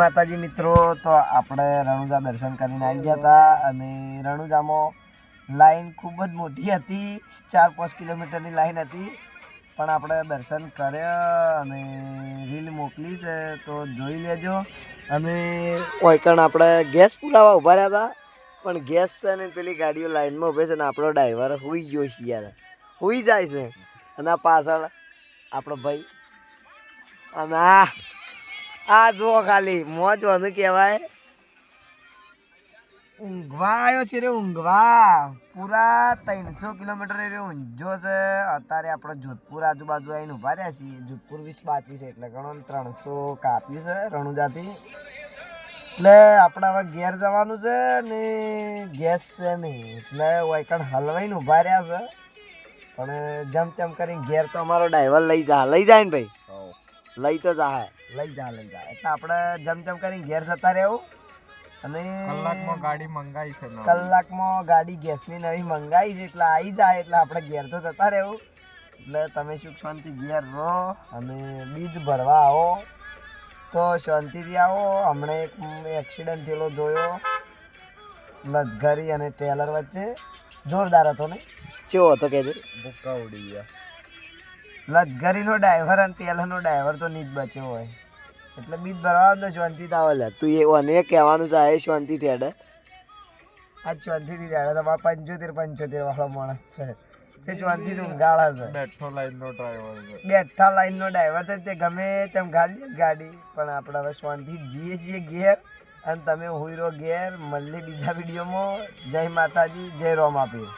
માતાજી મિત્રો, તો આપણે રણુજા દર્શન કરીને આવી ગયા હતા અને રણુજામાં લાઈન ખૂબ જ મોટી હતી, 4-5 કિલોમીટરની લાઈન હતી, પણ આપણે દર્શન કર્યા અને રીલ મોકલી છે તો જોઈ લેજો. અને ઓયકણ આપણે ગેસ પુરાવા ઊભા રહ્યા હતા, પણ ગેસ છે ને પેલી ગાડીઓ લાઈનમાં ઊભે છે ને આપણો ડ્રાઈવર હુઈ ગયો છે યાર, હુઈ જાય છે. અને આ પાછળ આપણો ભાઈ અને આ જો ખાલી મોજ વધુ કહેવાય, ઊંઘવા આવ્યો છે રે, ઊંઘવા પૂરા 300 કિલોમીટર એ ઊંઝો છે. અત્યારે આપણે જોધપુર આજુબાજુ આવીને ઊભા રહ્યા છીએ. જોધપુર 20 બાકી છે એટલે ઘણો 300 કાપ્યું છે રણુજાથી. એટલે આપણે હવે ઘેર જવાનું છે ને ગેસ છે નહીં એટલે વાયકણ હલવાઈને ઊભા રહ્યા છે. પણ જેમ તેમ કરીને ઘેર તો અમારો ડ્રાઈવર લઈ જાય ને ભાઈ, લઈ તો જાય, લઈ જા એટલે આપણે જેમ તેમ કરીને ઘેર જતા રહેવું. અને કલાકમાં ગાડી મંગાવી છે, કલાકમાં ગાડી ગેસની નવી મંગાવી છે એટલે આવી જાય એટલે આપણે ઘેર તો જતા રહેવું. એટલે તમે સુખ શાંતિ ઘેર રહો અને બીજ ભરવા આવો તો શાંતિથી આવો. હમણાં એક એક્સિડન્ટ થયેલો જોયો લજગરી અને ટેલર વચ્ચે, જોરદાર હતો ને? કેવો હતો કહેજો? ભૂક્કા ઉડી ગયા. લજગરીનો ડ્રાઈવર અને ટેલરનો ડ્રાઈવર તો નહીં જ બચ્યો હોય. એટલે બીજ ભરવા તો શાંતિ તાવે લે. તું એને કહેવાનું છે એ શાંતિ ઠેડે, આ શાંતિથી ઠેડે. તમારા 75 વાળો માણસ છે તે શાંતિથી ઊંઘાળે છે. બેઠો લાઈનનો ડ્રાઈવર છે, બેઠા લાઈનનો ડ્રાઈવર છે, તે ગમે તેમ ગાડી ગાડી. પણ આપણે હવે શાંતિ જઈએ છીએ ઘેર અને તમે હુઈ રહો ઘેર. મળીએ બીજા વિડીયોમાં. જય માતાજી, જય રોમાપીર.